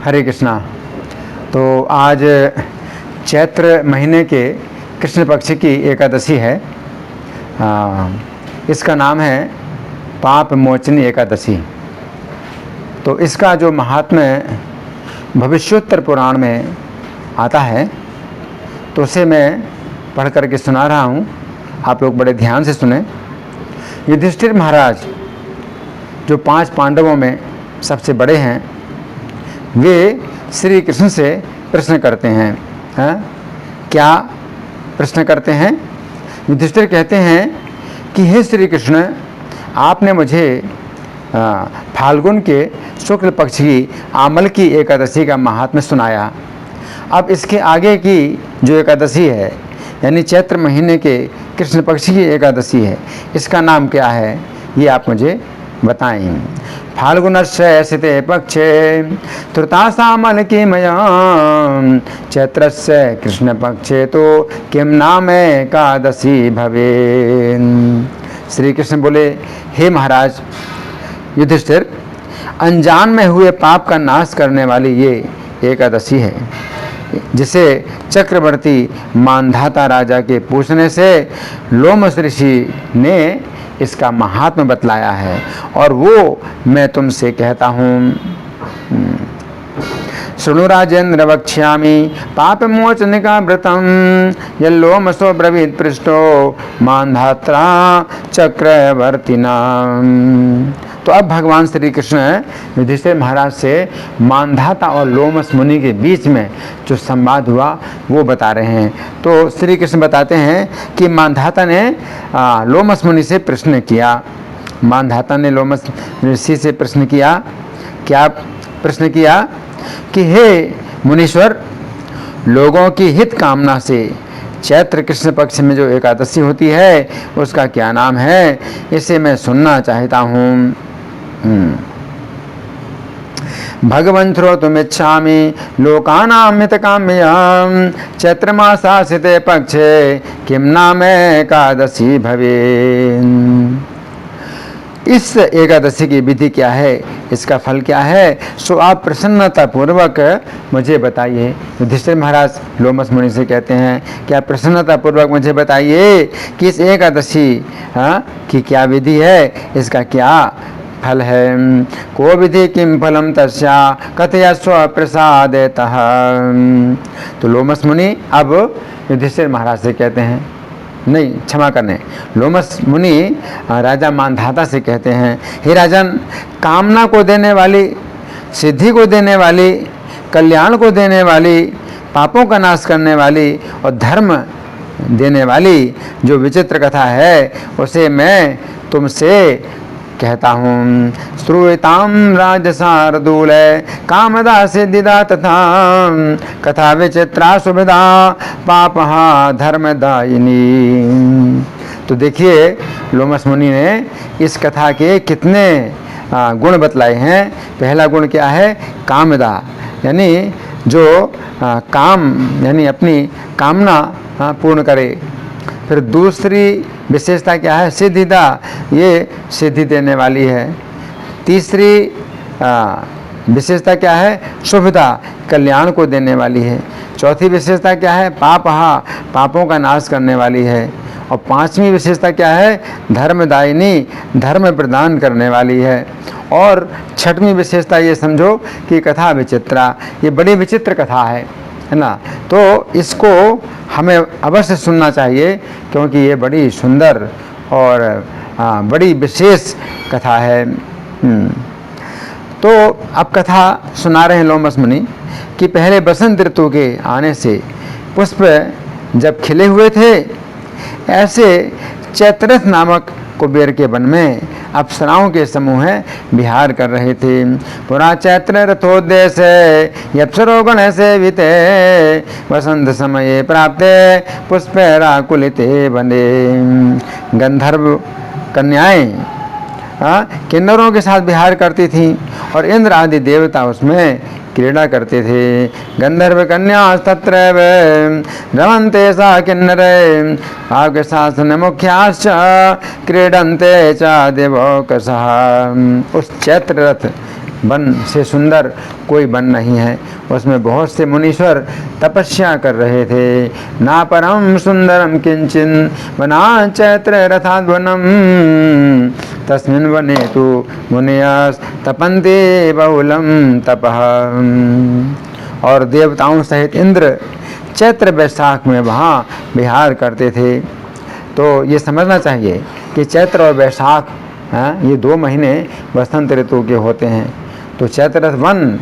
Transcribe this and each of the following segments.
हरे कृष्णा। तो आज चैत्र महीने के कृष्ण पक्ष की एकादशी है। इसका नाम है पाप मोचनी एकादशी। तो इसका जो महात्म्य भविष्योत्तर पुराण में आता है तो उसे मैं पढ़ करके सुना रहा हूँ। आप लोग बड़े ध्यान से सुने। युधिष्ठिर महाराज जो 5 पांडवों में सबसे बड़े हैं, वे श्री कृष्ण से प्रश्न करते हैं। क्या प्रश्न करते हैं? युधिष्ठिर कहते हैं कि हे श्री कृष्ण, आपने मुझे फाल्गुन के शुक्ल पक्ष की आमल की एकादशी का महात्म्य सुनाया। अब इसके आगे की जो एकादशी है, यानी चैत्र महीने के कृष्ण पक्ष की एकादशी है, इसका नाम क्या है ये आप मुझे बताएं। फाल्गुनस्य सिते पक्षे त्रुतासामल किमयां चैत्रस्य कृष्ण पक्षे तो किम नाम एकादशी भवेत्। श्री कृष्ण बोले, हे महाराज युधिष्ठिर, अनजान में हुए पाप का नाश करने वाली ये एकादशी है, जिसे चक्रवर्ती मानधाता राजा के पूछने से लोमस ऋषि ने इसका महात्म्य बतलाया है और वो मैं तुमसे कहता हूँ। शृणु राजेंद्र वक्ष्यामि पाप मोचन का व्रतम यल्लोमसो ब्रवीत पृष्ठो मानधात्रा चक्रवर्तिना। तो अब भगवान श्री कृष्ण युधिष्ठिर महाराज से मानधाता और लोमस मुनि के बीच में जो संवाद हुआ वो बता रहे हैं। तो श्री कृष्ण बताते हैं कि मानधाता ने लोमस मुनि से प्रश्न किया। मानधाता ने लोमस ऋषि से प्रश्न किया। क्या प्रश्न किया कि हे मुनीश्वर, लोगों की हित कामना से चैत्र कृष्ण पक्ष में जो एकादशी होती है उसका क्या नाम है, इसे मैं सुनना चाहता हूँ। भगवन् श्रोतुमिच्छामि लोकानां हितकाम्यां चैत्रमासासिते पक्षे किं नाम एकादशी भवेत्। इस एकादशी की विधि क्या है, इसका फल क्या है, सो आप प्रसन्नता पूर्वक मुझे बताइए। युधिष्ठिर महाराज लोमस मुनि से कहते हैं कि आप प्रसन्नता पूर्वक मुझे बताइए कि इस एकादशी की क्या विधि है, इसका क्या फल है। को विधि किम फलम तस्या कथयस्व प्रसादेतः। तो लोमस मुनि अब युधिष्ठिर महाराज से कहते हैं, नहीं क्षमा करने, लोमस मुनि राजा मानधाता से कहते हैं, हे राजन, कामना को देने वाली, सिद्धि को देने वाली, कल्याण को देने वाली, पापों का नाश करने वाली और धर्म देने वाली जो विचित्र कथा है उसे मैं तुमसे कहता हूँ। श्रूयताम राजसारदूल कामदा सिद्धिदा तथा कथा विचित्रा सुविधा पापहा धर्मदायिनी। तो देखिए लोमस मुनि ने इस कथा के कितने गुण बतलाए हैं। पहला गुण क्या है, कामदा, यानी जो काम यानी अपनी कामना पूर्ण करे। फिर दूसरी विशेषता क्या है, सिद्धिदा, ये सिद्धि देने वाली है। तीसरी विशेषता क्या है, शुभदा, कल्याण को देने वाली है। चौथी विशेषता क्या है, पापहा, पापों का नाश करने वाली है। और पांचवी विशेषता क्या है, धर्मदायिनी, धर्म प्रदान करने वाली है। और छठवीं विशेषता ये समझो कि कथा विचित्रा, ये बड़ी विचित्र कथा है ना। तो इसको हमें अवश्य सुनना चाहिए क्योंकि ये बड़ी सुंदर और बड़ी विशेष कथा है। तो अब कथा सुना रहे हैं लोमस मुनि कि पहले बसंत ऋतु के आने से पुष्प जब खिले हुए थे, ऐसे चैत्ररथ नामक कुबेर के वन में अप्सराओं के समूह विहार कर रहे थे। पुरा चैत्र रथोद्देश यप्सरो गण सेविते वसंत समये प्राप्ते पुष्पैराकुलिते वने। गंधर्व कन्याएं किन्नरों के साथ विहार करती थीं और इंद्र आदि देवता उसमें क्रीड़ा करते थे। गंधर्व कन्या तत्र रमन्ते सा किन्नरे भाग्य शासन मुख्याश्च क्रीडन्ते च देवोकसः। उस चैत्र रथ वन से सुंदर कोई वन नहीं है। उसमें बहुत से मुनीश्वर तपस्या कर रहे थे। ना परम सुंदरम किंचन वना चैत्र रथाद्वनम तस्मिन् वने तु मुनियास तपन्ते बहुलम तपः। और देवताओं सहित इंद्र चैत्र वैशाख में वहाँ विहार करते थे। तो ये समझना चाहिए कि चैत्र और वैशाख ये 2 महीने वसंत ऋतु के होते हैं। तो चैत्र वन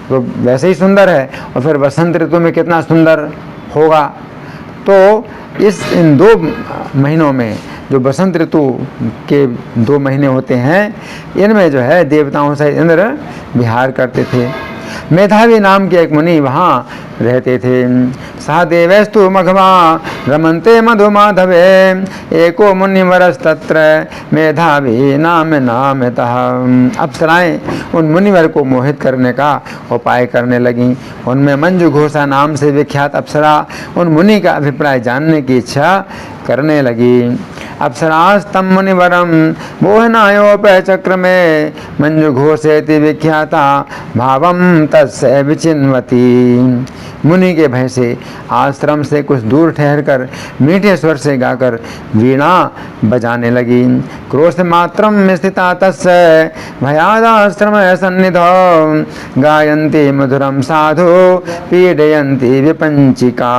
तो वैसे ही सुंदर है, और फिर वसंत ऋतु में कितना सुंदर होगा। तो इन 2 महीनों में जो बसंत ऋतु के 2 महीने होते हैं, इनमें जो है देवताओं से इंद्र विहार करते थे। मेधावी नाम के एक मुनि वहाँ रहते थे। सह देवस्तु मघवा रमन्ते मधुमाधवे एको मुनिवरस तत्र मेधावी नाम नामतः। अप्सराएं उन मुनिवर को मोहित करने का उपाय करने लगीं। उनमें मंजू घोषा नाम से विख्यात अप्सरा उन मुनि का अभिप्राय जानने की इच्छा करने लगी। अप्सरास्तम मुनिवरम मोहनायोपचक्र में मंजू घोषेति विख्याता भावम तस्य विचिन्वती। मुनि के भय से आश्रम से कुछ दूर ठहरकर मीठे स्वर से गाकर वीणा बजाने लगी। क्रोध मात्रम में स्थिता तस्य भयादाश्रम सन्निधौ गायन्ति मधुरम साधु पीडयन्ति विपंचिका।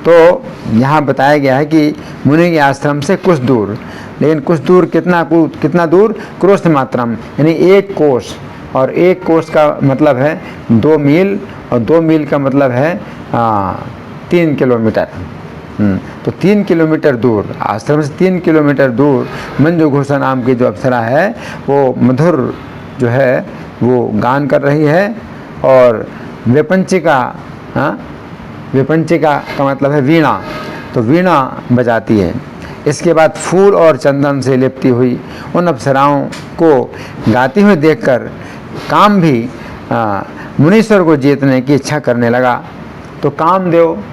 तो यहाँ बताया गया है कि मुनि के आश्रम से कुछ दूर, लेकिन कुछ दूर कितना दूर? क्रोध मात्रम यानी 1 कोस, और 1 कोस का मतलब है 2 मील, और 2 मील का मतलब है 3 किलोमीटर। तो 3 किलोमीटर दूर, आश्रम से 3 किलोमीटर दूर मंजू घोषा नाम की जो अप्सरा है वो मधुर जो है वो गान कर रही है। और विपंचिका, विपंचिका का मतलब है वीणा, तो वीणा बजाती है। इसके बाद फूल और चंदन से लिपटी हुई उन अप्सराओं को गाती हुई देखकर काम भी मुनीश्वर को जीतने की इच्छा करने लगा। तो कामदेव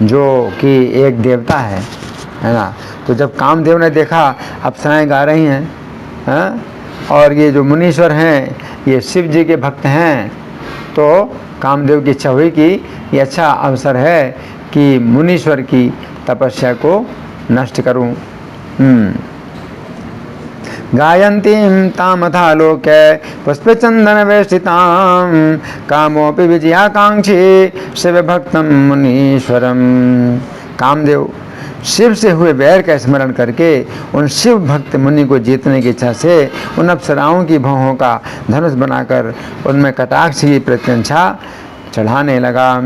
जो कि एक देवता है ना, तो जब कामदेव ने देखा अप्सराएं गा रही हैं और ये जो मुनीश्वर हैं ये शिव जी के भक्त हैं, तो कामदेव की इच्छा हुई कि ये अच्छा अवसर है कि मुनीश्वर की तपस्या को नष्ट करूं। गायन्तीं तामथा लोके पुष्पचंदन वेष्टितां कामोपि विजयाकांक्षी शिव भक्तम मुनीश्वरम। कामदेव शिव से हुए वैर का स्मरण करके उन शिव भक्त मुनि को जीतने की इच्छा से उन अप्सराओं की भौहों का धनुष बनाकर उनमें कटाक्ष की प्रत्यंछा चढ़ाने लगा।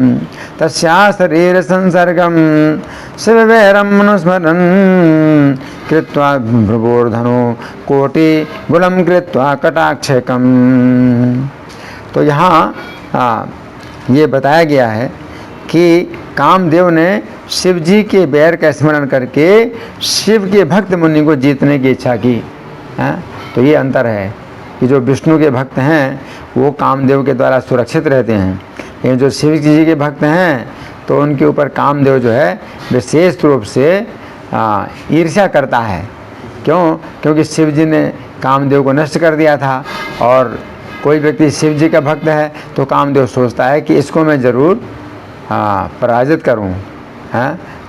तस्या शरीर संसर्गम शिव वैरम मनुस्मरन कृत्वा भ्रुवोर्धनु कोटि गुलम कृत्वा कटाक्षकम। तो यहाँ ये बताया गया है कि कामदेव ने शिव जी के बैर का स्मरण करके शिव के भक्त मुनि को जीतने की इच्छा की। तो ये अंतर है कि जो विष्णु के भक्त हैं वो कामदेव के द्वारा सुरक्षित रहते हैं, लेकिन जो शिव जी के भक्त हैं तो उनके ऊपर कामदेव जो है विशेष रूप से ईर्ष्या करता है। क्यों? क्योंकि शिव जी ने कामदेव को नष्ट कर दिया था, और कोई व्यक्ति शिव जी का भक्त है तो कामदेव सोचता है कि इसको मैं ज़रूर पराजित करूं।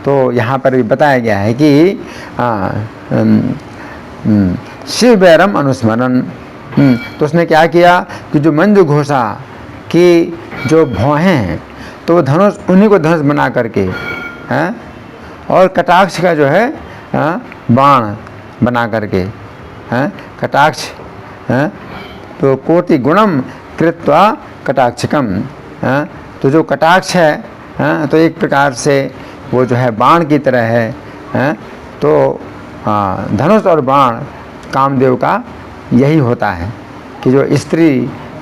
तो यहाँ पर भी बताया गया है कि शिव वैरम अनुस्मरण। तो उसने क्या किया कि जो मंजू घोषा की जो भौहें हैं तो वो धनुष, उन्हीं को धनुष बना करके और कटाक्ष का जो है बाण बना करके कटाक्ष तो कोटि गुणम कृत्वा कटाक्षकम। तो जो कटाक्ष है तो एक प्रकार से वो जो है बाण की तरह है। तो धनुष और बाण कामदेव का यही होता है कि जो स्त्री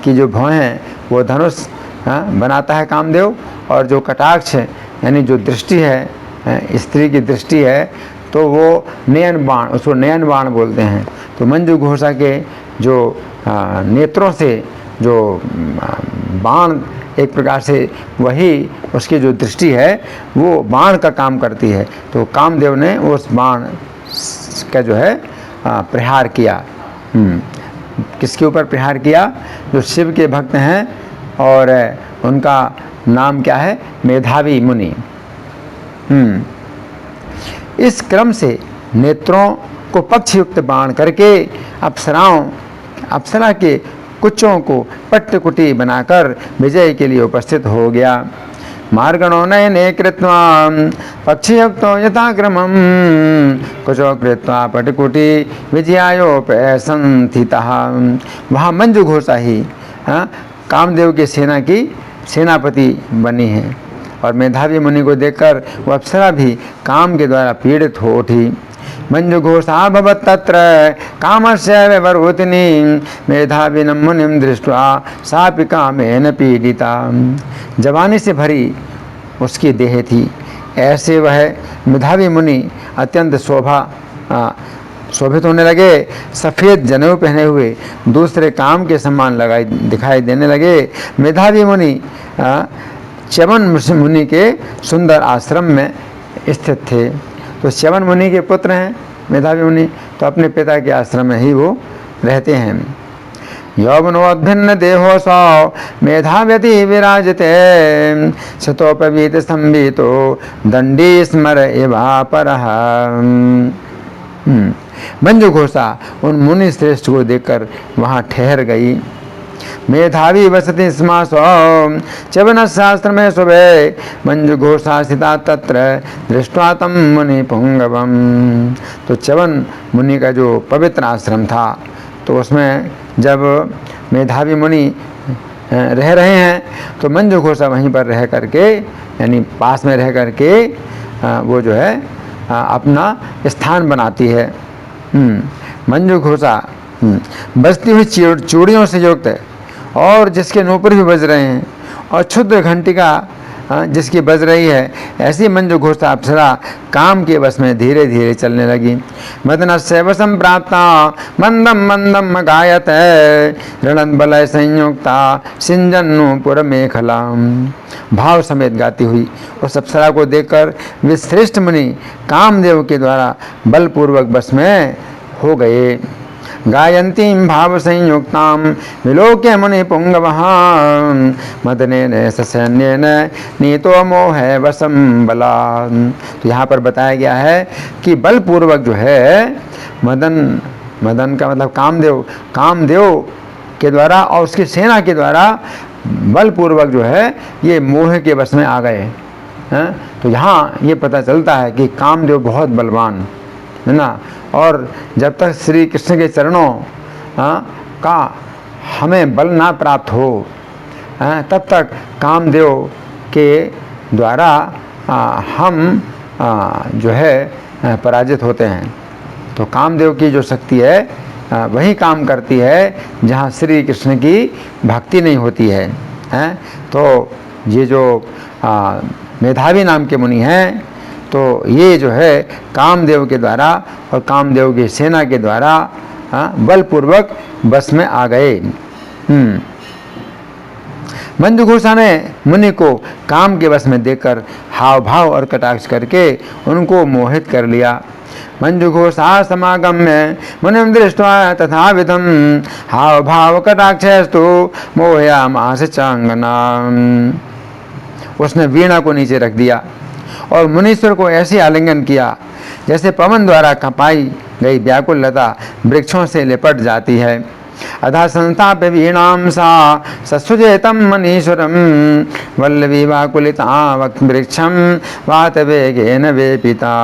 की जो भौहें हैं वो धनुष बनाता है कामदेव, और जो कटाक्ष यानी जो दृष्टि है स्त्री की दृष्टि है तो वो नयन बाण, उसको नयन बाण बोलते हैं। तो मंजू घोषा के जो नेत्रों से जो बाण, एक प्रकार से वही उसकी जो दृष्टि है वो बाण का काम करती है। तो कामदेव ने उस बाण का जो है प्रहार किया। किसके ऊपर प्रहार किया? जो शिव के भक्त हैं और उनका नाम क्या है? मेधावी मुनि। इस क्रम से नेत्रों को पक्षयुक्त बाण करके अप्सरा के कुचों को पट्टकुटी बनाकर विजय के लिए उपस्थित हो गया। मार्गणो नयने कृत्वा पक्षयुक्तो यथाक्रमं कुचो कृत्वा पट्टकुटी विजयायोपसंस्थितः। वहाँ मंजू घोषा ही कामदेव की सेना की सेनापति बनी है और मेधावी मुनि को देखकर वह अप्सरा भी काम के द्वारा पीड़ित हो उठी। मंजू घोषा भवत् तत्र कामस्य विवरोधिनी मेधाविनं मुनिं दृष्ट्वा सापि कामेन पीडिता। जवानी से भरी उसकी देह थी, ऐसे वह मेधावी मुनि अत्यंत शोभित होने लगे। सफ़ेद जनेऊ पहने हुए दूसरे काम के समान दिखाई देने लगे। मेधावी मुनि च्यवन मुनि के सुंदर आश्रम में स्थित थे। तो च्यवन मुनि के पुत्र हैं मेधावी मुनि, तो अपने पिता के आश्रम में ही वो रहते हैं। यौवनोद्भिन्न देहो सौ मेधाव्यति विराजते शतोपवीत संवीतो दंडी स्मर एवापरः। मंजू घोषा उन मुनि श्रेष्ठ को देखकर वहाँ ठहर गई। मेधावी वसति स्मासो च्यवन शास्त्र में सुबह मंजू घोषा स्थिता तत्र दृष्ट्वा तम मुनि पुंगवम। तो च्यवन मुनि का जो पवित्र आश्रम था, तो उसमें जब मेधावी मुनि रह रहे हैं तो मंजू घोषा वहीं पर रह करके, यानी पास में रह करके वो जो है अपना स्थान बनाती है। मंजू घोषा बजती हुई चूड़ियों से युक्त है और जिसके नूपुर भी बज रहे हैं और क्षुद्र घंटिका जिसकी बज रही है, ऐसी मंजू घोषा अप्सरा काम के बस में धीरे धीरे चलने लगी। मदनस्य वशं प्राप्ता मंदम मंदम गायत ऋणन बलय संयुक्ता सिंजन्नूपुर मेखला। भाव समेत गाती हुई उस अप्सरा को देखकर वे श्रेष्ठ मुनि कामदेव के द्वारा बलपूर्वक बस में हो गए। गायन्तीं भाव संयुक्तां विलोक्य मुनि पुंगवः मदनेन ससैन्येन नीतो मोहे वशं बलात्। तो यहाँ पर बताया गया है कि बलपूर्वक जो है मदन का मतलब कामदेव के द्वारा और उसकी सेना के द्वारा बलपूर्वक जो है ये मोह के वश में आ गए हैं। तो यहाँ ये पता चलता है कि कामदेव बहुत बलवान है ना, और जब तक श्री कृष्ण के चरणों का हमें बल ना प्राप्त हो तब तक कामदेव के द्वारा हम जो है पराजित होते हैं। तो कामदेव की जो शक्ति है वही काम करती है जहाँ श्री कृष्ण की भक्ति नहीं होती है। तो ये जो मेधावी नाम के मुनि हैं, तो ये जो है कामदेव के द्वारा और कामदेव की सेना के द्वारा बलपूर्वक बस में आ गए। मंजू घोषा ने मुनि को काम के बस में देखकर हाव भाव और कटाक्ष करके उनको मोहित कर लिया। मंजू घोषा समागम्य मुनिं दृष्ट्वा तथाविधं हाव भाव कटाक्षस्तु मोहयामास चांगना। उसने वीणा को नीचे रख दिया और मुनीश्वर को ऐसे आलिंगन किया जैसे पवन द्वारा कपाई गई व्याकुल लता वृक्षों से लिपट जाती है। अधा संस्थाप्य वीणां सा ससुजेतं मनीश्वरं वल्लवी वाकुलिता वृक्षं वातवेगेन वेपिता।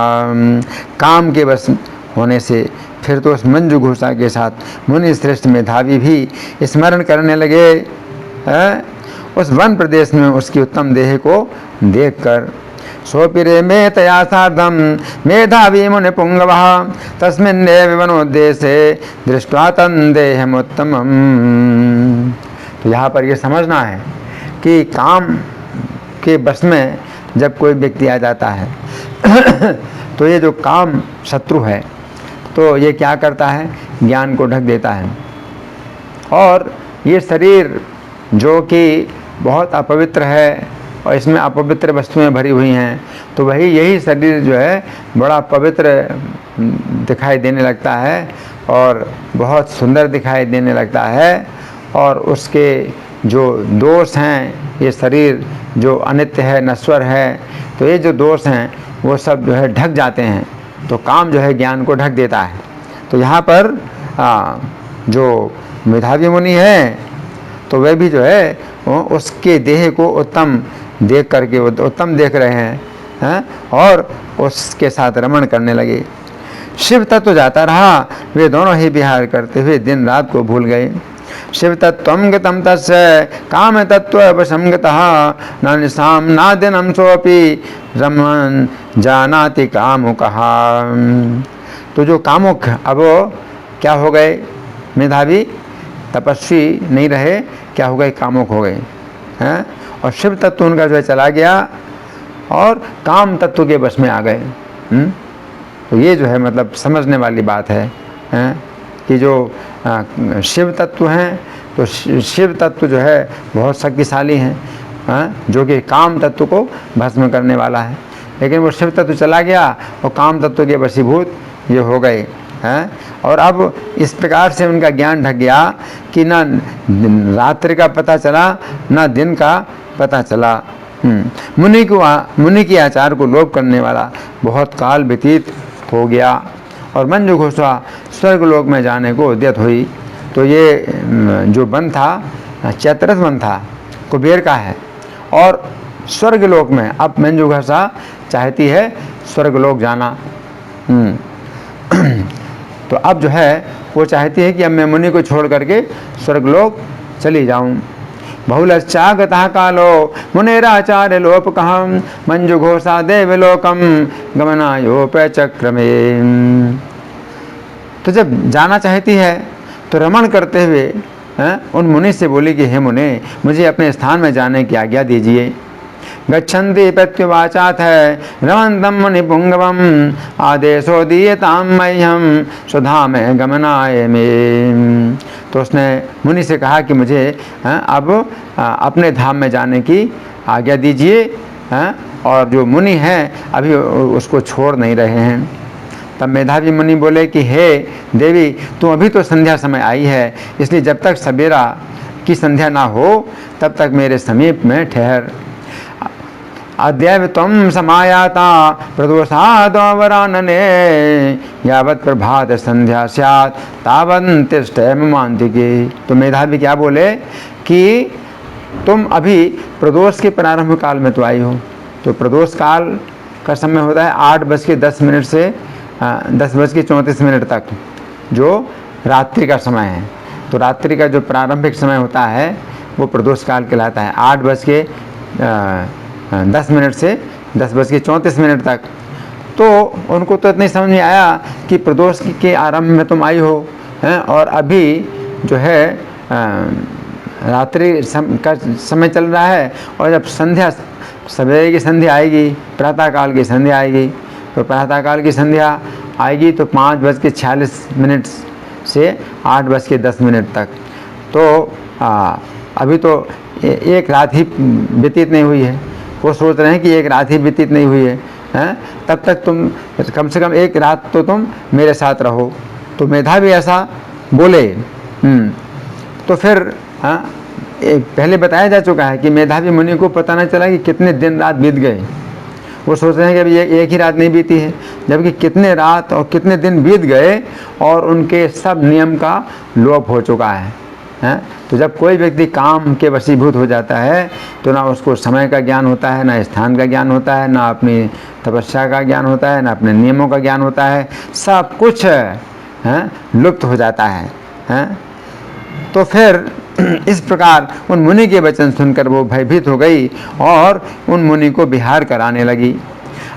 काम के बस होने से फिर तो उस मंजू घोषा के साथ मुनि श्रेष्ठ मेधावी भी स्मरण करने लगे। उस वन प्रदेश में उसकी उत्तम देह को देखकर सोपिरे में तया सार्धम मेधावी मुनि पुंगवः तस्मिन्नेव वनोद्देशे दृष्ट्वा तन्देहमुत्तमम्। तो यहाँ पर ये समझना है कि काम के बस में जब कोई व्यक्ति आ जाता है तो ये जो काम शत्रु है, तो ये क्या करता है, ज्ञान को ढक देता है और ये शरीर जो कि बहुत अपवित्र है और इसमें अपवित्र वस्तुएं भरी हुई हैं, तो वही यही शरीर जो है बड़ा पवित्र दिखाई देने लगता है और बहुत सुंदर दिखाई देने लगता है। और उसके जो दोष हैं, ये शरीर जो अनित्य है, नश्वर है, तो ये जो दोष हैं वो सब जो है ढक जाते हैं। तो काम जो है ज्ञान को ढक देता है। तो यहाँ पर जो मेधावी मुनि है तो वे भी जो है उसके देह को उत्तम देख करके उत्तम देख रहे हैं, और उसके साथ रमण करने लगे। शिव तत्व जाता रहा, वे दोनों ही विहार करते हुए दिन रात को भूल गए। शिव तत्वं गतं तस्य काम तत्व वशं गतः, न निशां न दिनं सोऽपि रमन् जानाति कामुकः। तो जो कामुक अब क्या हो गए, मेधावी तपस्वी नहीं रहे, क्या हो गए, कामुक हो गए हैं। और शिव तत्व उनका जो है चला गया और काम तत्व के वश में आ गए। तो ये जो है मतलब समझने वाली बात है, कि जो शिव तत्व हैं, तो शिव तत्व जो है बहुत शक्तिशाली हैं, जो कि काम तत्व को भस्म करने वाला है। लेकिन वो शिव तत्व चला गया और काम तत्व के वशीभूत ये हो गए हैं। और अब इस प्रकार से उनका ज्ञान ढक गया कि ना रात्रि का पता चला, ना दिन का पता चला। मुनि के आचार को लोप करने वाला बहुत काल व्यतीत हो गया और मंजू घोषा स्वर्गलोक में जाने को उद्यत हुई। तो ये जो वन था, चैत्रस वन था, कुबेर का है, और स्वर्गलोक में अब मंजू घोषा चाहती है स्वर्गलोक जाना। तो अब जो है वो चाहती है कि अब मैं मुनि को छोड़ करके स्वर्गलोक चली जाऊं। बहुलश्चागतः कालो मुनेराचार्य लोपकहं, मंजू घोषा देवलोकम गमनायोपचक्रमे। तो जब जाना चाहती है तो रमण करते हुए उन मुनि से बोली कि हे मुने, मुझे अपने स्थान में जाने की आज्ञा दीजिए। गच्छन्ति प्रत्युवाचाथ रमन्तं मुनिपुंगवम्, आदेशो दीयतां मह्यं स्वधाम गमनाय मे। तो उसने मुनि से कहा कि मुझे अब अपने धाम में जाने की आज्ञा दीजिए, और जो मुनि हैं अभी उसको छोड़ नहीं रहे हैं। तब मेधावी मुनि बोले कि हे देवी, तुम अभी तो संध्या समय आई है, इसलिए जब तक सवेरा की संध्या ना हो तब तक मेरे समीप में ठहर। अद्यैव त्वं समायाता प्रदोषादवरानने, यावत् प्रभात संध्या स्यात् तावत् तिष्ठ ममान्तिके। तो मेधावी क्या बोले कि तुम अभी प्रदोष के प्रारंभ काल में तो आई हो। तो प्रदोष काल का समय होता है 8:10 से 10:34 तक, जो रात्रि का समय है। तो रात्रि का जो प्रारंभिक समय होता है वो प्रदोष काल कहलाता है, 8:10 से 10:34 तक। तो उनको तो इतनी समझ में आया कि प्रदोष के आरंभ में तुम आई हो, और अभी जो है रात्रि का समय चल रहा है, और जब संध्या सवेरे की संध्या आएगी, प्रातःकाल की संध्या आएगी, तो प्रातःकाल की संध्या आएगी तो 5:46 से 8:10 तक। तो अभी तो एक रात ही व्यतीत नहीं हुई है। वो सोच रहे हैं कि एक रात ही व्यतीत नहीं हुई है, तब तक तुम कम से कम एक रात तो तुम मेरे साथ रहो। तो मेधावी ऐसा बोले। तो फिर पहले बताया जा चुका है कि मेधावी मुनि को पता नहीं चला कि कितने दिन रात बीत गए। वो सोच रहे हैं कि अभी एक ही रात नहीं बीती है, जबकि कितने रात और कितने दिन बीत गए और उनके सब नियम का लोप हो चुका है। तो जब कोई व्यक्ति काम के वशीभूत हो जाता है तो ना उसको समय का ज्ञान होता है, ना स्थान का ज्ञान होता है, ना अपनी तपस्या का ज्ञान होता है, ना अपने नियमों का ज्ञान होता है, सब कुछ लुप्त हो जाता है। तो फिर इस प्रकार उन मुनि के वचन सुनकर वो भयभीत हो गई और उन मुनि को विहार कराने लगी।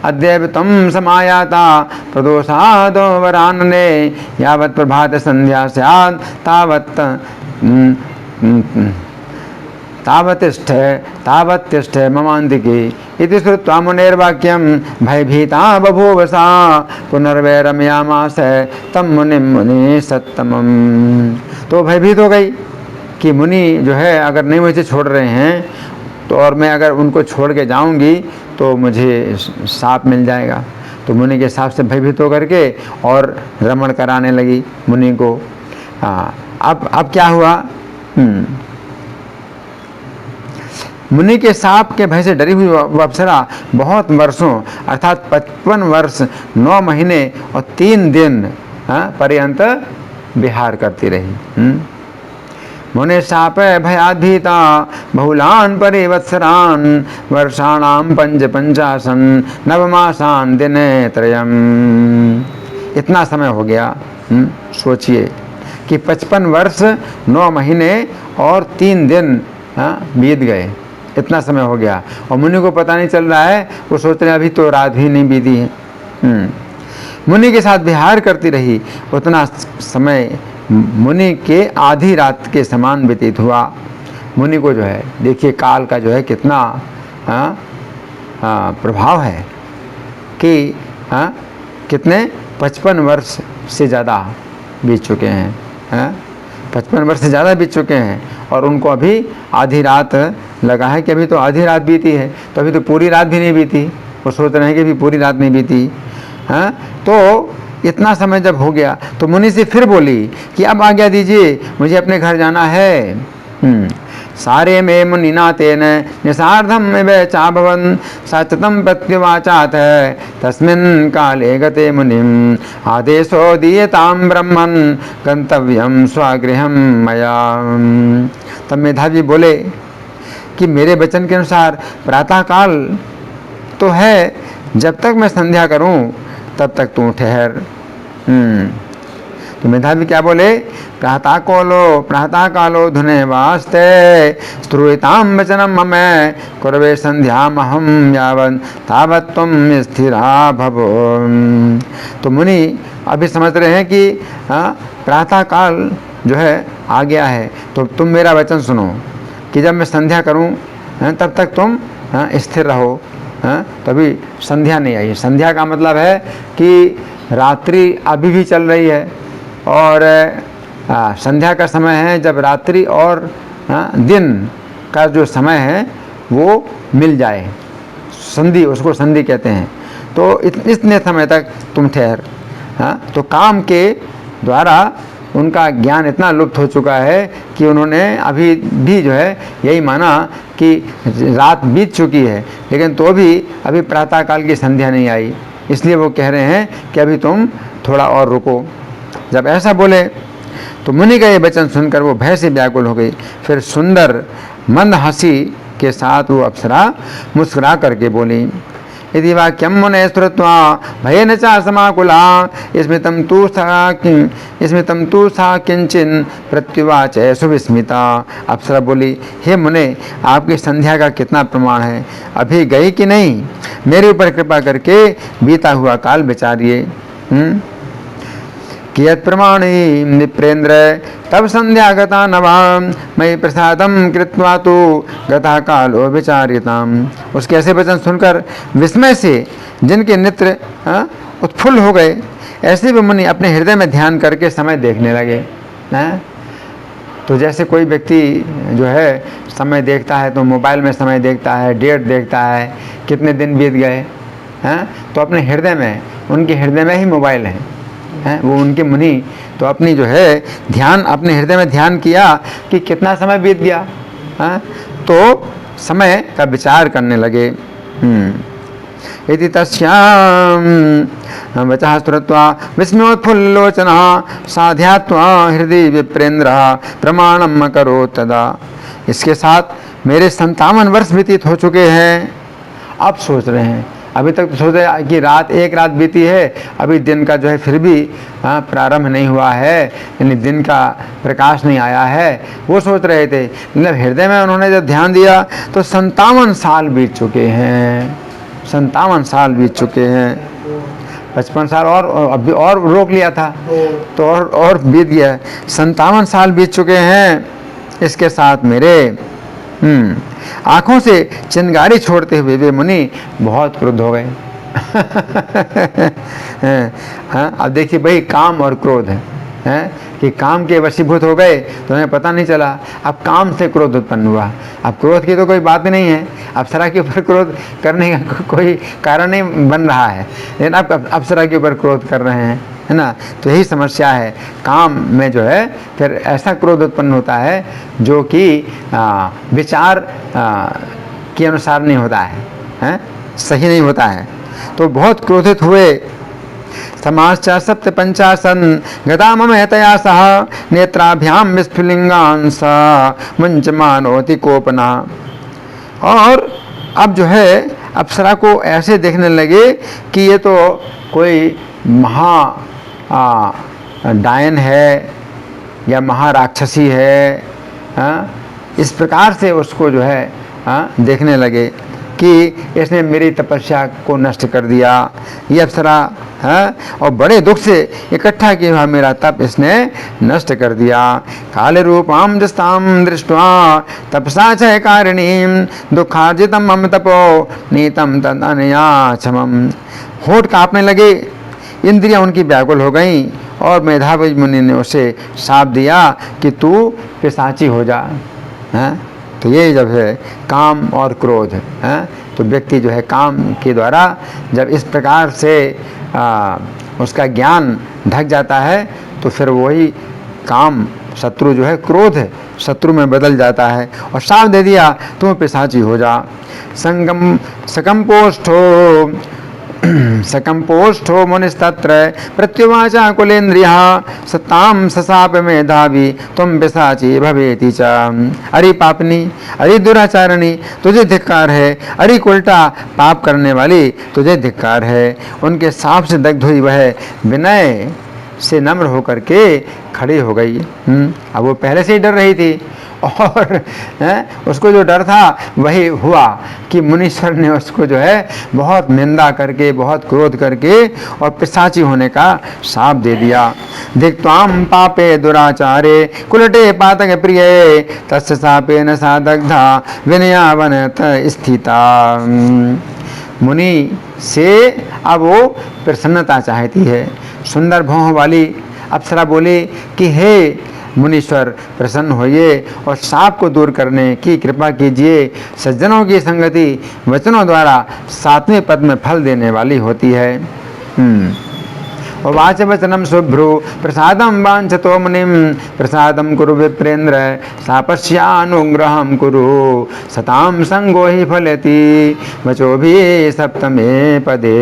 अद्यैव त्वं समायाता प्रदोषादो वरानने, यावत् प्रभात संध्या स्यात् तावत् तिष्ठ ममान्तिके। इति श्रुत्वा मुनेर्वाक्यं भयभीता बभूव सा, पुनर्वैरमयामास तं मुनिं मुनि सत्तमम्। तो भयभीत हो गई कि मुनि जो है अगर नहीं मुझे छोड़ रहे हैं तो और मैं अगर उनको छोड़ के जाऊंगी तो मुझे शाप मिल जाएगा। तो मुनि के शाप से भयभीत होकर के और रमण कराने लगी मुनि को। हाँ, अब क्या हुआ? मुनि के शाप के भय से डरी हुई वह अप्सरा बहुत वर्षों अर्थात 55 वर्ष 9 महीने और 3 दिन पर्यंत विहार करती रही। मुने शाप भयाधीता बहुलान परिवत्सरान वर्षाणाम 55 नवमासान दिने त्रयम। इतना समय हो गया। सोचिए कि 55 वर्ष 9 महीने और 3 दिन बीत गए, इतना समय हो गया और मुनि को पता नहीं चल रहा है। वो सोच रहे हैं अभी तो रात भी नहीं बीती है। मुनि के साथ विहार करती रही। उतना समय मुनि के आधी रात के समान व्यतीत हुआ। मुनि को जो है देखिए काल का जो है कितना प्रभाव है कि कितने 55 वर्ष से ज़्यादा बीत चुके हैं। 55 वर्ष से ज़्यादा बीत चुके हैं और उनको अभी आधी रात लगा है कि अभी तो आधी रात बीती है, तो अभी तो पूरी रात भी नहीं बीती। वो सोच रहे हैं कि अभी पूरी रात नहीं बीती। तो इतना समय जब हो गया तो मुनि से फिर बोली कि अब आज्ञा दीजिए, मुझे अपने घर जाना है। सारे में मुनिना तेन निसार्धम में चाभवन सचतम प्रत्युवाचात तस्मिन् काले गते मुनिम आदेशो दीयताम ब्रह्मन् गंतव्यम स्वगृहम मया। तब मेधावी बोले कि मेरे वचन के अनुसार प्रातःकाल तो है, जब तक मैं संध्या करूं तब तक तू ठहर। तो मेधावी क्या बोले? प्रातः कालो धुने वास्ते श्रूयताम वचनम ममे कुरवे संध्यामहम यावत् तावत् तुम स्थिरा भवो। तो मुनि अभी समझ रहे हैं कि प्रातः काल जो है आ गया है, तो तुम मेरा वचन सुनो कि जब मैं संध्या करूं तब तक तुम स्थिर रहो। तभी संध्या नहीं आई। संध्या का मतलब है कि रात्रि अभी भी चल रही है और संध्या का समय है जब रात्रि और दिन का जो समय है वो मिल जाए, संधि, उसको संधि कहते हैं। तो इतने समय तक तुम ठहर। तो काम के द्वारा उनका ज्ञान इतना लुप्त हो चुका है कि उन्होंने अभी भी जो है यही माना कि रात बीत चुकी है, लेकिन तो भी अभी प्रातःकाल की संध्या नहीं आई, इसलिए वो कह रहे हैं कि अभी तुम थोड़ा और रुको। जब ऐसा बोले तो मुनि का ये वचन सुनकर वो भय से व्याकुल हो गई। फिर सुंदर मंद हंसी के साथ वो अप्सरा मुस्कुरा करके बोली, यदि वाक्यम मुने श्रुत्वा भयेन च समाकुला स्मितं तु सा किंचिन प्रत्युवाच सुविस्मिता। अप्सरा बोली, हे मुने, आपकी संध्या का कितना प्रमाण है? अभी गई कि नहीं? मेरे ऊपर कृपा करके बीता हुआ काल विचारिए। कियत् प्रमाणी विप्रेन्द्र तब संध्या गता नवाम मयि प्रसादम कृत्वा तो गता कालो विचार्यताम। उसके ऐसे वचन सुनकर विस्मय से जिनके नेत्र उत्फुल्ल हो गए, ऐसे भी मुनि अपने हृदय में ध्यान करके समय देखने लगे। तो जैसे कोई व्यक्ति जो है समय देखता है तो मोबाइल में समय देखता है, डेट देखता है, कितने दिन बीत गए, तो अपने हृदय में, उनके हृदय में ही मोबाइल है। वो उनके मुनि तो अपनी जो है ध्यान, अपने हृदय में ध्यान किया कि कितना समय बीत गया, तो समय का विचार करने लगे। यदि तस्याम वचः श्रुत्वा विस्मयोत्फुल्लोचना साध्यात्वा हृदय विप्रेन्द्र प्रमाणम करो तदा। इसके साथ मेरे 57 वर्ष व्यतीत हो चुके हैं। अब सोच रहे हैं, अभी तक तो सोच रहे कि एक रात बीती है, अभी दिन का जो है फिर भी प्रारंभ नहीं हुआ है, यानी दिन का प्रकाश नहीं आया है, वो सोच रहे थे। मतलब हृदय में उन्होंने जब ध्यान दिया तो 57 साल बीत चुके हैं। 57 साल बीत चुके हैं। 55 साल और अभी और रोक लिया था तो और बीत गया। 57 साल बीत चुके हैं। इसके साथ मेरे आंखों से चिंगारी छोड़ते हुए वे मुनि बहुत क्रुद्ध हो गए। अब देखिए भाई, काम और क्रोध है, कि काम के वशीभूत हो गए तो उन्हें पता नहीं चला। अब काम से क्रोध उत्पन्न हुआ। अब क्रोध की तो कोई बात नहीं है, अप्सरा के ऊपर क्रोध करने का कोई कारण नहीं बन रहा है, लेकिन अब अप्सरा के ऊपर क्रोध कर रहे हैं, है ना। तो यही समस्या है, काम में जो है फिर ऐसा क्रोध उत्पन्न होता है जो कि विचार के अनुसार नहीं होता है, सही नहीं होता है। तो बहुत क्रोधित हुए। समाश्च सप्त पंचासन गदा ममहतया सह नेत्राभ्याम विस्फुलिंगान स मुंचमानोति कोपना। और अब जो है अप्सरा को ऐसे देखने लगे कि ये तो कोई महा डायन है या महाराक्षसी है, इस प्रकार से उसको जो है देखने लगे कि इसने मेरी तपस्या को नष्ट कर दिया, ये अप्सरा है, और बड़े दुख से इकट्ठा किया हुआ मेरा तप इसने नष्ट कर दिया। काल रूपाम दस्ताम दृष्ट्वा तपसा च कारिणीम दुखार्जितम मम तपो नीतम तदनया क्षमम। होठ कांपने लगे, इंद्रियां उनकी व्याकुल हो गईं, और मेधावी मुनि ने उसे शाप दिया कि तू पिशाची हो जा। तो ये जब है काम और क्रोध है, तो व्यक्ति जो है काम के द्वारा जब इस प्रकार से उसका ज्ञान ढक जाता है तो फिर वही काम शत्रु जो है क्रोध शत्रु में बदल जाता है, और शाप दे दिया तुम पिशाची हो जा। सकंपोष्ठो मुनिस्तत्र प्रत्युवाचा कुलेन्द्रियः सताम ससाप मेधावी तुम पिशाची भवेति च। अरे पापनी, अरे दुराचारणी, तुझे धिक्कार है। अरे उल्टा पाप करने वाली, तुझे धिक्कार है। उनके साप से दग्ध हुई वह विनय से नम्र होकर के खड़ी हो गई। अब वो पहले से ही डर रही थी, और उसको जो डर था वही हुआ कि मुनीश्वर ने उसको जो है बहुत निंदा करके, बहुत क्रोध करके और पिशाची होने का शाप दे दिया। धिक्त्वाम पापे दुराचारे कुलटे पातक प्रिय तस्य शापे न सा दग्धा विनयावनत स्थिता। मुनि से अब वो प्रसन्नता चाहती है। सुंदर भौं वाली अप्सरा बोली कि हे मुनीश्वर, प्रसन्न होइए और शाप को दूर करने की कृपा कीजिए। सज्जनों की संगति वचनों द्वारा 7वें पद में फल देने वाली होती है। वाच वचनम शुभ्रु प्रसादम वांछतो मुनिम प्रसादम कुरु विप्रेन्द्र सापस्यानुग्रहम कुरु सताम संगो ही फलति वचो भी 7वें पदे।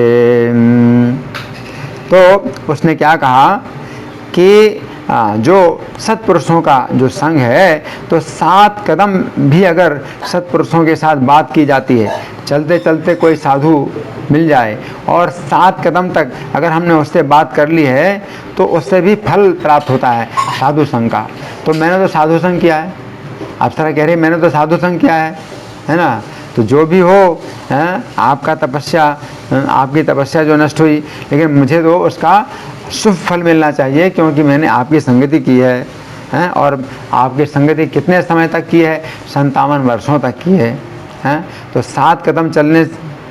तो उसने क्या कहा कि जो सत्पुरुषों का जो संग है, तो 7 कदम भी अगर सत्पुरुषों के साथ बात की जाती है, चलते चलते कोई साधु मिल जाए और 7 कदम तक अगर हमने उससे बात कर ली है तो उससे भी फल प्राप्त होता है साधु संग का। तो मैंने तो साधु संग किया है, अप्सरा कह रही मैंने तो साधु संग किया है ना। तो जो भी हो, आपका तपस्या, आपकी तपस्या जो नष्ट हुई, लेकिन मुझे तो उसका शुभ फल मिलना चाहिए क्योंकि मैंने आपकी संगति की है, और आपकी संगति कितने समय तक की है? 57 वर्षों तक की है। तो 7 कदम चलने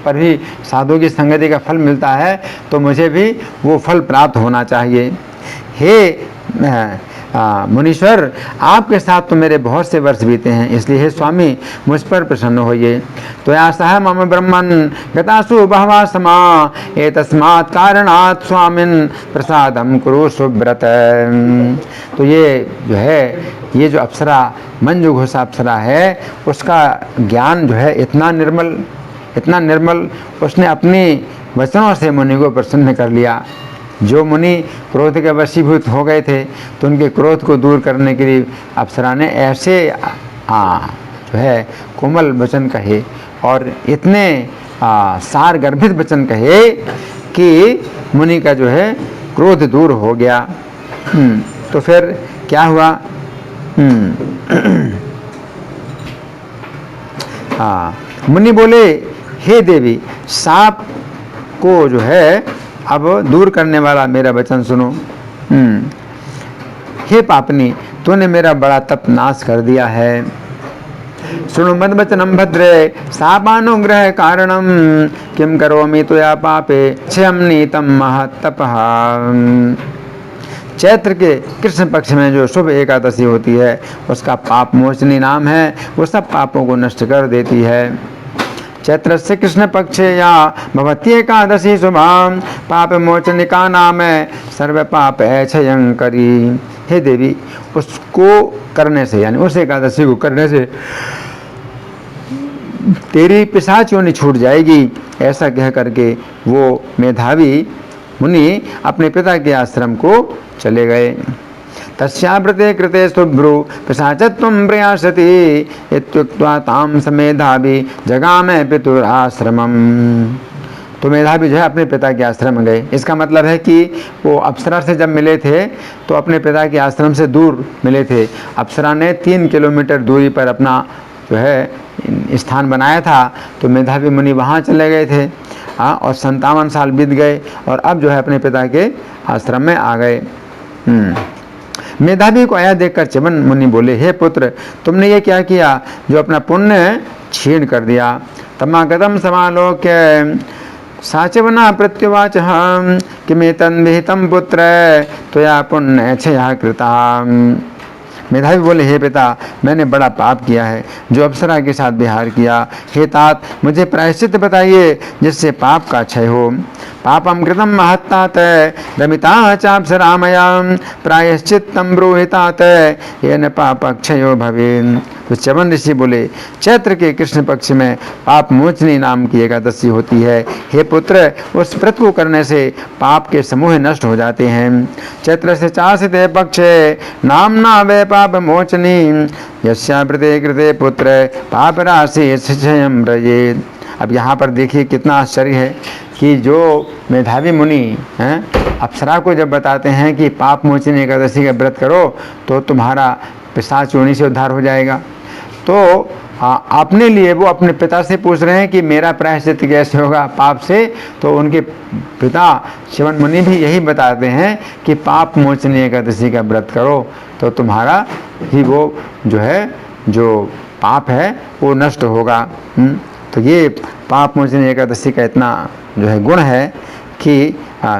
पर भी साधु की संगति का फल मिलता है, तो मुझे भी वो फल प्राप्त होना चाहिए। हे मुनीश्वर, आपके साथ तो मेरे बहुत से वर्ष बीते हैं, इसलिए हे स्वामी मुझ पर प्रसन्न होइए। तो या सह मम ब्रह्मन् गतासु बहवा समा एतस्मात् कारणात् स्वामिन् प्रसादम कुरु सुव्रत। तो ये जो है, ये जो अप्सरा मंजुघोषा अप्सरा है, उसका ज्ञान जो है इतना निर्मल, उसने अपनी वचनों से मुनि को प्रसन्न कर लिया। जो मुनि क्रोध के वशीभूत हो गए थे, तो उनके क्रोध को दूर करने के लिए अप्सरा ने ऐसे जो है कोमल वचन कहे और इतने सार गर्भित वचन कहे कि मुनि का जो है क्रोध दूर हो गया। तो फिर क्या हुआ? मुनि बोले, हे देवी, सांप को जो है अब दूर करने वाला मेरा वचन सुनो। हे पापनी, तूने मेरा बड़ा तप नाश कर दिया है। सुनो मद वचनम भद्रे शापानुग्रह कारणम किम करोमि त्वया पापे क्षयम नीतम महत्तपः। चैत्र के कृष्ण पक्ष में जो शुभ एकादशी होती है उसका पाप मोचनी नाम है, वो सब पापों को नष्ट कर देती है। चैत्र से कृष्ण पक्ष या भगवती एकादशी शुभाम पाप मोचनिका नाम है सर्व पाप है क्षयंकरी। हे देवी, उसको करने से यानी उस एकादशी को करने से तेरी पिशाच योनि छूट जाएगी। ऐसा कह करके वो मेधावी मुनि अपने पिता के आश्रम को चले गए। तस्याव्रते कृते शुभ्रु पिशाचत्वं प्रयासति इत्युक्त्वा तां समेधावी जगामे पितुराश्रमम्। तो मेधावी जो है अपने पिता के आश्रम में गए। इसका मतलब है कि वो अप्सरा से जब मिले थे तो अपने पिता के आश्रम से दूर मिले थे। अप्सरा ने 3 किलोमीटर दूरी पर अपना जो है स्थान बनाया था, तो मेधावी मुनि वहाँ चले गए थे। हाँ, और 57 साल बीत गए और अब जो है अपने पिता के आश्रम में आ गए। मेधावी को आया देखकर च्यवन मुनि बोले, हे पुत्र, तुमने ये क्या किया जो अपना पुण्य छीन कर दिया। तमागतम समालोक्य साचवना प्रत्युवाच हम किमेतन विहितम पुत्र त्वया पुण्य क्षया कृता। मेधावी बोले, हे पिता, मैंने बड़ा पाप किया है जो अप्सरा के साथ विहार किया। हे तात, मुझे प्रायश्चित बताइए जिससे पाप का क्षय हो। पापम कृतम महत्तात रमिता चाप्सरामयाम प्रायश्चित्तम ब्रूहितात येन पाप क्षयो भवेन्। तो च्यवन ऋषि बोले, चैत्र के कृष्ण पक्ष में पाप मोचनी नाम की एकादशी होती है। हे पुत्र, उस व्रत को करने से पाप के समूह नष्ट हो जाते हैं। चैत्र से चासिते पक्षे नामना वे पाप मोचनी यस्याव्रते कृते पुत्र पाप राशि क्षयं व्रजेत्। अब यहाँ पर देखिए कितना आश्चर्य है कि जो मेधावी मुनि हैं अप्सरा को जब बताते हैं कि पाप मोचनी एकादशी का व्रत करो तो तुम्हारा पिशाच योनि से उद्धार हो जाएगा, तो अपने लिए वो अपने पिता से पूछ रहे हैं कि मेरा प्रायश्चित कैसे होगा पाप से। तो उनके पिता च्यवन मुनि भी यही बताते हैं कि पाप मोचनी एकादशी का व्रत करो तो तुम्हारा ही वो जो है जो पाप है वो नष्ट होगा। तो ये पाप मोचनी एकादशी का इतना जो है गुण है कि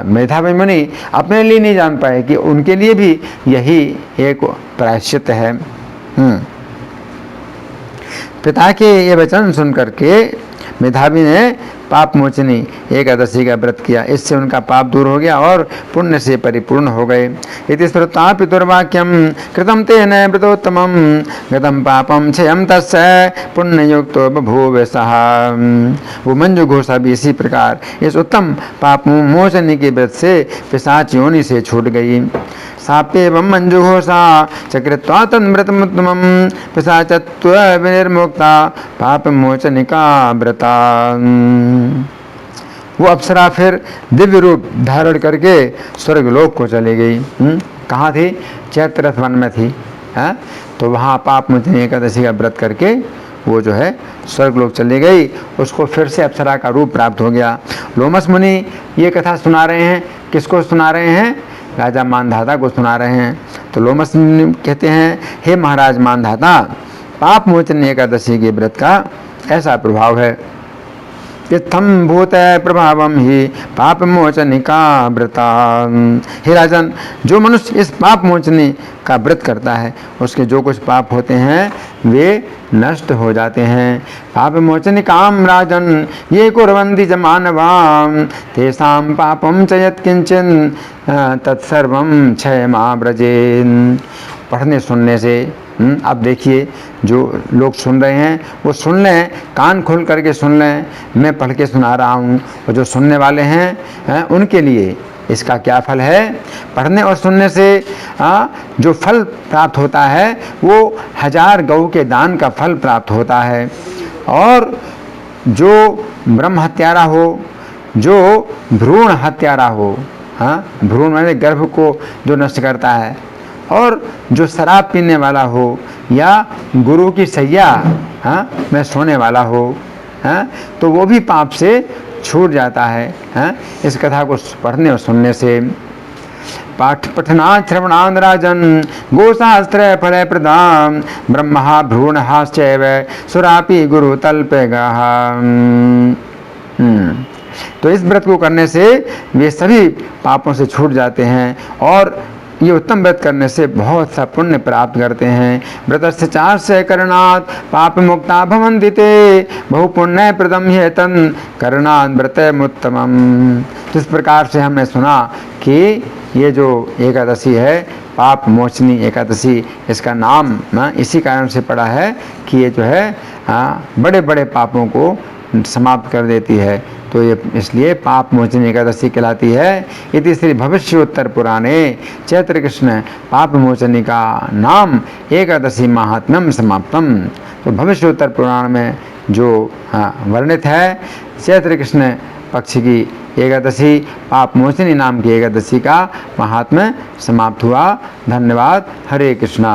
मेधावी मुनि अपने लिए नहीं जान पाए कि उनके लिए भी यही एक प्रायश्चित है। पिता के ये वचन सुन करके मेधावी ने पाप मोचनी एकादशी का व्रत किया। इससे उनका पाप दूर हो गया और पुण्य से परिपूर्ण हो गए। इति श्रुत्वा पितुर्वाक्यम कृतं तेन व्रतोत्तमं गतं पापम क्षयं तस्य पुण्ययुक्तो बभूव सः। वो मंजू घोषा भी इसी प्रकार इस उत्तम पाप मोचनी के व्रत से पिशाच योनि से छूट गई। साप्येवं मंजू घोषा चकृत्वा तन्व्रतमुत्तमं पिशाचत्व विनिर्मुक्ता पाप मोचनिका व्रता। वो अप्सरा फिर दिव्य रूप धारण करके स्वर्गलोक को चली गई। कहाँ थी? चैत्र वन में थी। तो वहाँ पाप मोचनी एकादशी का व्रत करके वो जो है स्वर्गलोक चली गई। उसको फिर से अप्सरा का रूप प्राप्त हो गया। लोमस मुनि ये कथा सुना रहे हैं। किसको सुना रहे हैं? राजा मानधाता को सुना रहे हैं। तो लोमस मुनि कहते हैं, हे महाराज मानधाता, पाप मोचनी एकादशी के व्रत का ऐसा प्रभाव है। इत्थम भूत प्रभावम ही पाप मोचनिका व्रता। हे राजन, जो मनुष्य इस पाप मोचनी का व्रत करता है उसके जो कुछ पाप होते हैं वे नष्ट हो जाते हैं। पाप मोचनिकाम राजन ये कुर्वन्ति च मानवां तेषां पापम च यत्किंचन तत्सर्वं क्षयमाव्रजेत्। पढ़ने सुनने से अब देखिए जो लोग सुन रहे हैं वो सुन लें, कान खोल करके सुन लें। मैं पढ़ के सुना रहा हूँ और जो सुनने वाले हैं उनके लिए इसका क्या फल है। पढ़ने और सुनने से जो फल प्राप्त होता है वो 1000 गऊ के दान का फल प्राप्त होता है। और जो ब्रह्म हत्यारा हो, जो भ्रूण हत्यारा हो, भ्रूण माने गर्भ को जो नष्ट करता है, और जो शराब पीने वाला हो या गुरु की सैया में सोने वाला हो, तो वो भी पाप से छूट जाता है। इस कथा को पढ़ने और सुनने से। पठनात् श्रवणात् राजन गोशास्त्र फल प्रदान ब्रह्मा भ्रूणहाश्चैव सुरापि गुरु तल्पेगः। तो इस व्रत को करने से वे सभी पापों से छूट जाते हैं और ये उत्तम व्रत करने से बहुत सा पुण्य प्राप्त करते हैं। व्रतस्य चास्य करणात् पाप मुक्ता भवन्ति ते बहु पुण्य प्रदम ये तन करणात् व्रतमुत्तमम्। तो इस प्रकार से हमने सुना कि ये जो एकादशी है पाप मोचनी एकादशी, इसका नाम इसी कारण से पड़ा है कि ये जो है बड़े बड़े पापों को समाप्त कर देती है, तो ये इसलिए पाप मोचनी एकादशी कहलाती है। इति श्री भविष्योत्तर पुराणे चैत्र कृष्ण पाप मोचनी का नाम एकादशी महात्म्यम समाप्तम। तो भविष्योत्तर पुराण में जो वर्णित है चैत्र कृष्ण पक्ष की एकादशी पाप मोचनी नाम की एकादशी का महात्म्य समाप्त हुआ। धन्यवाद। हरे कृष्णा।